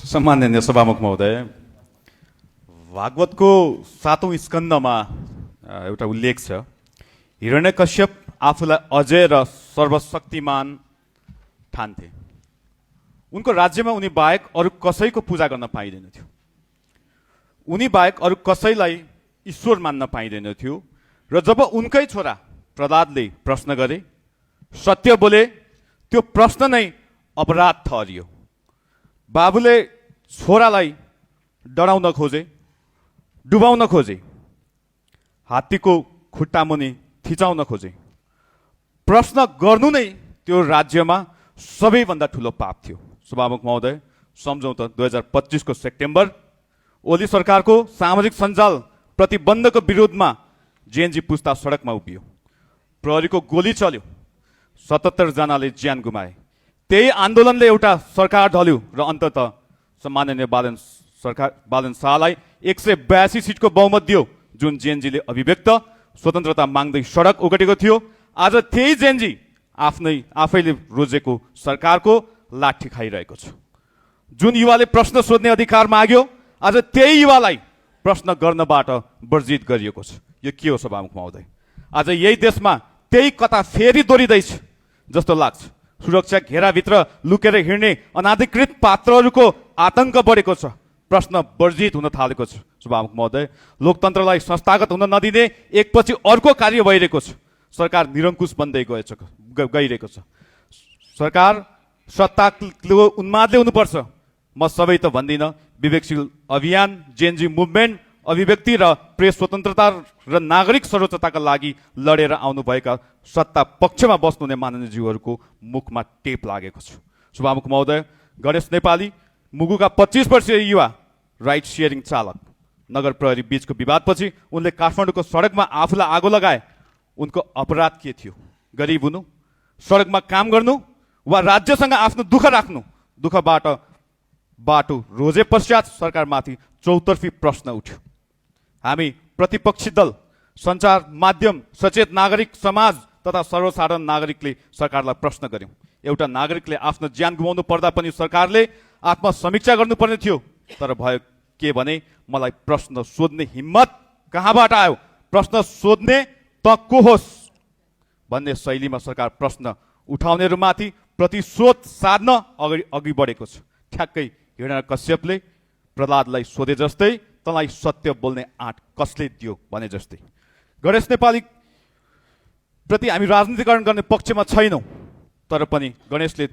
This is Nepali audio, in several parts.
सम्माननीय सभामुख महोदय, भागवतको 7औं स्कन्धमा एउटा उल्लेख छ, हिरण्यकश्यप आफूलाई अजय र सर्वशक्तिमान ठान्थे। उनको राज्यमा उनी बाहेक अरू कसैको पूजा गर्न पाइँदैन थियो। उनी बाहेक अरू कसैलाई ईश्वर मान्न पाइँदैन थियो। र जब उनकै छोरा प्रहलादले प्रश्न गरे, सत्य बोले, त्यो प्रश्न नै अपराध ठहरियो। बाबुले छोरालाई डराउन खोजे, डुबाउन खोजे, हात्तीको खुट्टा मुनि थिचाउन खोजे। प्रश्न गर्नु नै त्यो राज्यमा सबैभन्दा ठुलो पाप थियो। सभामुख महोदय, सम्झौँ त 2025 को सेप्टेम्बर ओली सरकारको सामाजिक सञ्जाल प्रतिबन्धको विरोधमा जेएनजी पुस्ता सडकमा उभियो। प्रहरीको गोली चल्यो, 77 जनाले ज्यान गुमाए। त्यही आन्दोलनले एउटा सरकार ढल्यो र अन्ततः सम्माननीय बालन शाहलाई 182 सिटको बहुमत दियो, जुन जेएनजीले अभिव्यक्त स्वतन्त्रता माग्दै सडक ओगटेको थियो। आज त्यही जेएनजी आफैले रोजेको सरकारको लाठी खाइरहेको छ। जुन युवाले प्रश्न सोध्ने अधिकार माग्यो, आज त्यही युवालाई प्रश्न गर्नबाट वर्जित गरिएको छ। यो के हो सभामुख महोदय? आज यही देशमा त्यही कथा फेरि दोहोरिँदैछ जस्तो लाग्छ। सुरक्षा घेराभित्र लुकेर हिँड्ने अनाधिकृत पात्रहरूको आतंक बढेको छ। प्रश्न वर्जित हुन थालेको छ। सभामुख महोदय, लोकतन्त्रलाई संस्थागत हुन नदिने एकपछि अर्को कार्य भइरहेको छ। सरकार निरङ्कुश बन्दै गइरहेको छ। सरकार सत्ताको उन्मादले हुनुपर्छ। म सबै त भन्दिनँ। विवेकशील अभियान, जेएनजी मुभमेन्ट, अभिव्यक्ति र प्रेस स्वतन्त्रता र नागरिक सर्वोच्चताका लागि लडेर आउनुभएका सत्ता पक्षमा बस्नुहुने माननीयज्यूहरूको मुखमा टेप लागेको छ। सभामुख महोदय, गणेश नेपाली मुगुका 25 वर्षीय युवा राइड सेयरिङ चालक, नगर प्रहरी बीचको विवादपछि उनले काठमाडौँको सडकमा आफूलाई आगो लगाए। उनको अपराध के थियो? गरिब हुनु, सडकमा काम गर्नु, वा राज्यसँग आफ्नो दुःख राख्नु? दुःखबाट बाटो रोजे पश्चात सरकारमाथि चौतर्फी प्रश्न उठ्यो। हामी प्रतिपक्षी दल, सञ्चार माध्यम, सचेत नागरिक समाज तथा सर्वसाधारण नागरिकले सरकारलाई प्रश्न गर्यौँ। एउटा नागरिकले आफ्नो ज्यान गुमाउनु पर्दा पनि सरकारले आत्मसमीक्षा गर्नुपर्ने थियो। तर भयो के भने, मलाई प्रश्न सोध्ने हिम्मत कहाँबाट आयो? प्रश्न सोध्ने त को होस् भन्ने शैलीमा सरकार प्रश्न उठाउनेहरूमाथि प्रतिशोध साध्न अघि बढेको छ। ठ्याक्कै हिरण्यकश्यपले प्रहलादलाई सोधे जस्तै, तँलाई सत्य बोल्ने आँट कसले दियो भने जस्तै। गणेश नेपाली प्रति हामी राजनीतिकरण गर्ने पक्षमा छैनौँ, तर पनि गणेशले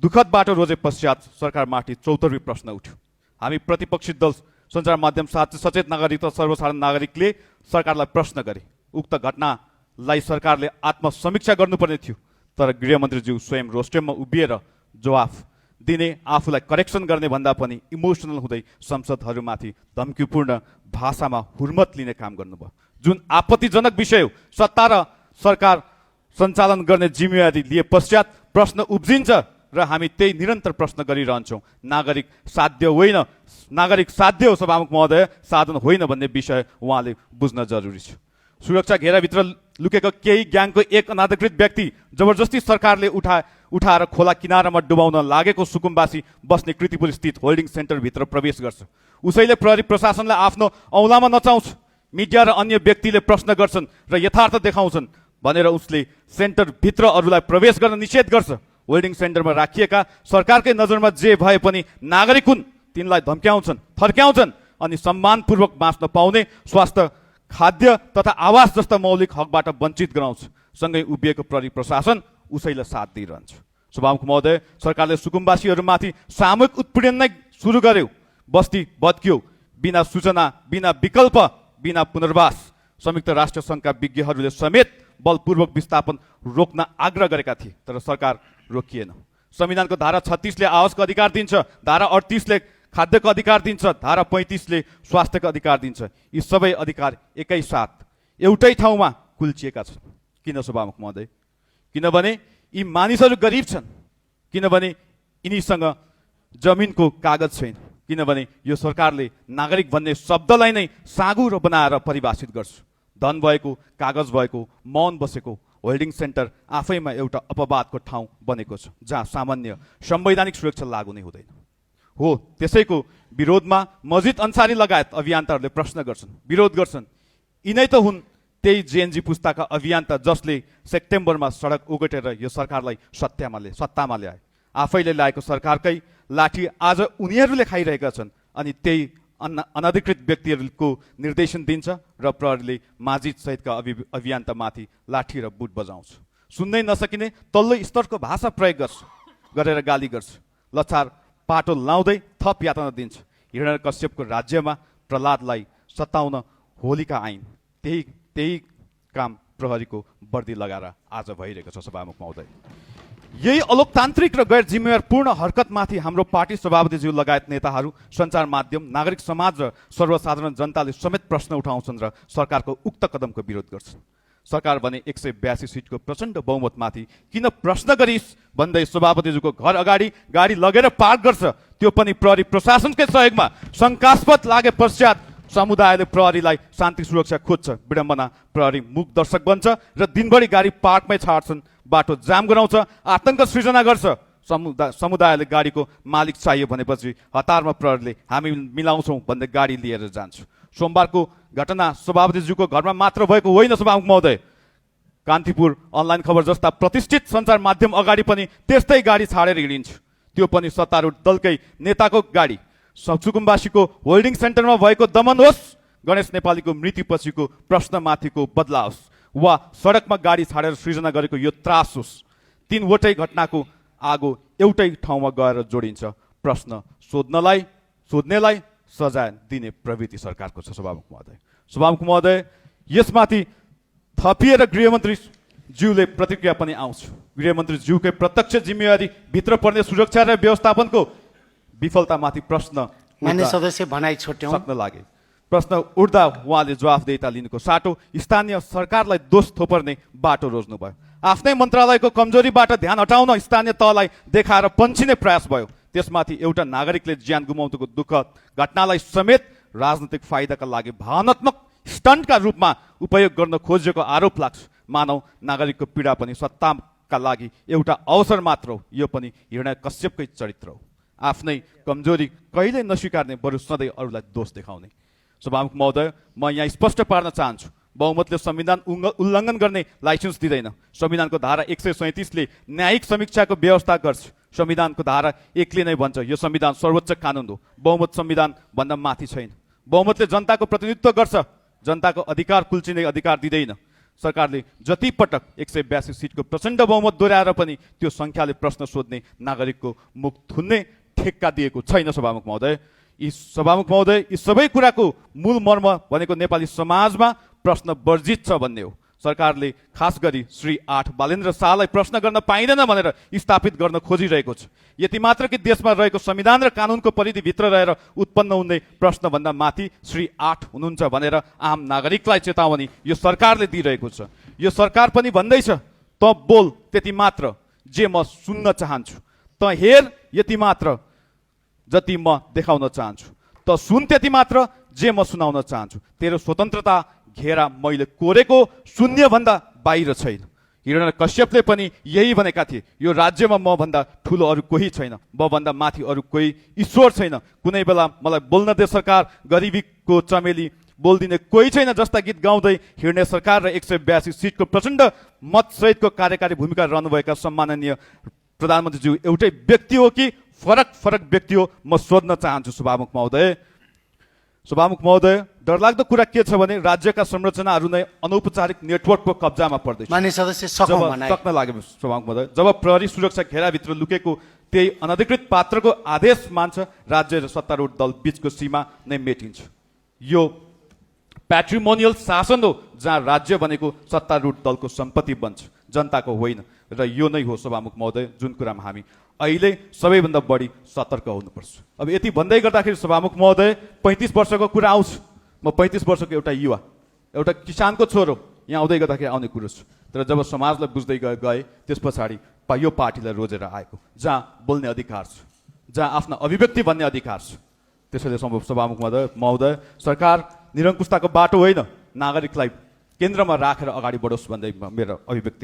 दुःखद बाटो रोजे पश्चात सरकारमाथि चौतर्फी प्रश्न उठ्यो। हामी प्रतिपक्षी दल, सञ्चार माध्यम, सचेत नागरिक र सर्वसाधारण नागरिकले सरकारलाई प्रश्न गरे। उक्त घटनालाई सरकारले आत्मसमीक्षा गर्नुपर्ने थियो। तर गृहमन्त्रीज्यू स्वयं रोस्टेममा उभिएर जवाफ दिने, आफूलाई करेक्सन गर्ने भन्दा पनि इमोसनल हुँदै संसदहरूमाथि धम्कीपूर्ण भाषामा हुर्मत लिने काम गर्नुभयो। जुन आपत्तिजनक विषय हो, सत्ता र सरकार सञ्चालन गर्ने जिम्मेवारी लिए पश्चात प्रश्न उब्जिन्छ र हामी त्यही निरन्तर प्रश्न गरिरहन्छौँ। नागरिक साध्य होइन, नागरिक साध्य हो सभामुख महोदय, साधन होइन भन्ने विषय उहाँले बुझ्न जरुरी छ। सुरक्षा घेराभित्र लुकेको केही ग्याङको एक अनाधिकृत व्यक्ति जबरजस्ती सरकारले उठाएर खोला किनारामा डुबाउन लागेको सुकुम्बासी बस्ने कृतिपुर स्थित होल्डिङ सेन्टरभित्र प्रवेश गर्छ। उसैले प्रहरी प्रशासनलाई आफ्नो औँलामा नचाउँछ। मिडिया र अन्य व्यक्तिले प्रश्न गर्छन् र यथार्थ देखाउँछन् भनेर उसले सेन्टरभित्र अरूलाई प्रवेश गर्न निषेध गर्छ। होल्डिङ सेन्टरमा राखिएका सरकारकै नजरमा जे भए पनि नागरिक हुन्, तिनलाई धम्क्याउँछन्, थर्क्याउँछन् अनि सम्मानपूर्वक बाँच्न पाउने स्वास्थ्य, खाद्य तथा आवास जस्ता मौलिक हकबाट वञ्चित गराउँछ। सँगै उभिएको प्रहरी प्रशासन उसैलाई साथ दिइरहन्छ। सभामुख महोदय, सरकारले सुकुम्बासीहरूमाथि सामूहिक उत्पीडन नै सुरु गर्यो। बस्ती भत्कियो, बिना सूचना, बिना विकल्प, बिना पुनर्वास। संयुक्त राष्ट्र सङ्घका विज्ञहरूले समेत बलपूर्वक विस्थापन रोक्न आग्रह गरेका थिए, तर सरकार रोकिएन। संविधानको धारा 36ले आवासको अधिकार दिन्छ, धारा 38ले खाद्यको अधिकार दिन्छ, धारा 35ले स्वास्थ्यको अधिकार दिन्छ। यी सबै अधिकार एकैसाथ एउटै ठाउँमा कुल्चिएका छन्। किन सभामुख महोदय? किनभने यी मानिसहरू गरिब छन्, किनभने यिनीसँग जमिनको कागज छैन, किनभने यो सरकारले नागरिक भन्ने शब्दलाई नै साँगुरो बनाएर परिभाषित गर्छ। धन भएको, कागज भएको, मौन बसेको होल्डिङ सेन्टर आफैमा एउटा अपवादको ठाउँ बनेको छ, जहाँ सामान्य संवैधानिक सुरक्षा लागू नै हुँदैन। हो त्यसैको विरोधमा मस्जिद अन्सारी लगायत अभियन्ताहरूले प्रश्न गर्छन्, विरोध गर्छन्। यिनै त हुन् त्यही जेएनजी पुस्ताका अभियन्ता जसले सेप्टेम्बरमा सडक ओगटेर यो सरकारलाई सत्तामा ल्याए। आफैले ल्याएको सरकारकै लाठी आज उनीहरूले खाइरहेका छन् अनि त्यही अनधिकृत व्यक्तिहरूको निर्देशन दिन्छ र प्रहरीले माझी सहितका अभियन्तामाथि लाठी र बुट बजाउँछ। सुन्नै नसकिने तल्लो स्तरको भाषा प्रयोग गरेर गाली गर्छ, लछार पाटो लाउँदै थप यातना दिन्छ। हिरण्यकश्यपको राज्यमा प्रहलादलाई सताउन होलीका आइन्, त्यही काम प्रहरीको वर्दी लगाएर आज भइरहेको छ। सभामुख महोदय, यही अलोकतान्त्रिक र गैर जिम्मेवारपूर्ण हरकतमाथि हाम्रो पार्टी सभापतिज्यू लगायत नेताहरू, सञ्चार माध्यम, नागरिक समाज र सर्वसाधारण जनताले समेत प्रश्न उठाउँछन् र सरकारको उक्त कदमको विरोध गर्छन्। सरकार भने 182 सिटको प्रचण्ड बहुमतमाथि किन प्रश्न गरिस् भन्दै सभापतिज्यूको घर अगाडि गाडी लगेर पार्क गर्छ, त्यो पनि प्रहरी प्रशासनकै सहयोगमा। शङ्कास्पद लागे पश्चात समुदायले प्रहरीलाई शान्ति सुरक्षा खोज्छ। विडम्बना, प्रहरी मूक दर्शक बन्छ र दिनभरि गाडी पार्कमै छाड्छन्, बाटो जाम गराउँछ, आतंक सृजना गर्छ। समुदायले गाडीको मालिक चाहियो भनेपछि हतारमा प्रहरीले हामी मिलाउँछौँ भन्दै गाडी लिएर जान्छ। सोमबारको घटना सभापतिज्यूको घरमा मात्र भएको होइन सभामुख महोदय। कान्तिपुर अनलाइन खबर जस्ता प्रतिष्ठित सञ्चार माध्यम अगाडि पनि त्यस्तै गाडी छाडेर हिँडिन्छ, त्यो पनि सत्तारूढ दलकै नेताको गाडी। सुकुम्बासीको होल्डिङ सेन्टरमा भएको दमन होस्, गणेश नेपालीको मृत्युपछिको प्रश्नमाथिको बदला होस्, वा सडकमा गाडी छाडेर सृजना गरेको यो त्रास होस्, तीनवटै घटनाको आगो एउटै ठाउँमा गएर जोडिन्छ। प्रश्न सोध्नेलाई सजाय दिने प्रवृत्ति सरकारको छ। सभामुख महोदय, यसमाथि थपिएर गृहमन्त्रीज्यूले प्रतिक्रिया पनि आउँछ। गृहमन्त्रीज्यूकै प्रत्यक्ष जिम्मेवारी भित्र पर्ने सुरक्षा र व्यवस्थापनको विफलतामाथि प्रश्न मान्य सदस्य भनाइ छुट्याउन सक्न लागे। प्रश्न उठ्दा उहाँले जवाफदेहिता लिनुको साटो स्थानीय सरकारलाई दोष थोपर्ने बाटो रोज्नुभयो। आफ्नै मन्त्रालयको कमजोरीबाट ध्यान हटाउन स्थानीय तहलाई देखाएर पन्छिने प्रयास भयो। त्यसमाथि एउटा नागरिकले ज्यान गुमाउनुको दुःखद घटनालाई समेत राजनैतिक फाइदाका लागि भावनात्मक स्टन्टका रूपमा उपयोग गर्न खोजेको आरोप लाग्छ। मानव नागरिकको पीडा पनि सत्ताका लागि एउटा अवसर मात्र हो। यो पनि हिरण्यकश्यपकै चरित्र हो, आफ्नै कमजोरी कहिल्यै नस्वीकार्ने, बरु सधैँ अरूलाई दोष देखाउने। सभामुख महोदय, म यहाँ स्पष्ट पार्न चाहन्छु, बहुमतले संविधान उल्लङ्घन गर्ने लाइसेन्स दिँदैन। संविधानको धारा 137ले न्यायिक समीक्षाको व्यवस्था गर्छ। संविधानको धारा 1ले नै भन्छ यो संविधान सर्वोच्च कानुन हो, बहुमत संविधान भन्दा माथि छैन। बहुमतले जनताको प्रतिनिधित्व गर्छ, जनताको अधिकार कुल्चिने अधिकार दिँदैन। सरकारले जति पटक 182 सिटको प्रचण्ड बहुमत दोहोऱ्याएर पनि त्यो सङ्ख्याले प्रश्न सोध्ने नागरिकको मुख थुन्ने ठेक्का दिएको छैन। सभामुख महोदय, यी सबै कुराको मूल मर्म भनेको नेपाली समाजमा प्रश्न वर्जित छ भन्ने हो। सरकारले खास गरी श्री 8 बालेन्द्र शाहलाई प्रश्न गर्न पाइँदैन भनेर स्थापित गर्न खोजिरहेको छ। यति मात्र कि देशमा रहेको संविधान र कानुनको परिधिभित्र रहेर उत्पन्न हुने प्रश्नभन्दा माथि श्री 8 हुनुहुन्छ भनेर आम नागरिकलाई चेतावनी यो सरकारले दिइरहेको छ। यो सरकार पनि भन्दैछ, त बोल त्यति मात्र जे म सुन्न चाहन्छु, त हेर यति मात्र जति म देखाउन चाहन्छु, त सुन त्यति मात्र जे म सुनाउन चाहन्छु। तेरो स्वतन्त्रता घेरा मैले कोरेको शून्य भन्दा बाहिर छैन। हिरण्यकश्यपले पनि यही भनेका थिए, यो राज्यमा म भन्दा ठुलो अरू कोही छैन, म भन्दा माथि अरू कोही ईश्वर छैन। कुनै बेला मलाई बोल्न दे सरकार, गरिबीको चमेली बोल्दिने कोही छैन जस्ता गीत गाउँदै हिँड्ने सरकार र 182 सिटको प्रचण्ड मतसहितको कार्यकारी भूमिका रहनुभएका सम्माननीय प्रधानमन्त्रीज्यू एउटै व्यक्ति हो कि फरक व्यक्ति हो, म सोध्न चाहन्छु। सभामुख महोदय, डरलाग्दो कुरा के छ भने राज्यका संरचनाहरू नै अनौपचारिक नेटवर्कको कब्जामा पर्दैछ। मान्य सदस्य सक्न लागे सभामुख महोदय, जब प्रहरी सुरक्षा घेराभित्र लुकेको त्यही अनधिकृत पात्रको आदेश मान्छ, राज्य र सत्तारूढ दल बीचको सीमा नै मेटिन्छ। यो प्याट्रिमोनियल शासन हो जहाँ राज्य भनेको सत्तारूढ दलको सम्पत्ति बन्छ, जनताको होइन। र यो नै हो सभामुख महोदय जुन कुरामा हामी अहिले सबैभन्दा बढी सतर्क हुनुपर्छ। अब यति भन्दै गर्दाखेरि सभामुख महोदय 35 वर्षको कुरा आउँछ। म 35 वर्षको एउटा युवा, एउटा किसानको छोरो यहाँ आउँदै गर्दाखेरि आउने कुरो छ। तर जब समाजलाई बुझ्दै गए त्यस पछाडि यो पार्टीलाई रोजेर आएको, जहाँ बोल्ने अधिकार छ, जहाँ आफ्ना अभिव्यक्ति भन्ने अधिकार छ। त्यसैले सभामुख महोदय, सरकार निरङ्कुशताको बाटो होइन, नागरिकलाई केन्द्रमा राखेर अगाडि बढोस् भन्दै मेरो अभिव्यक्ति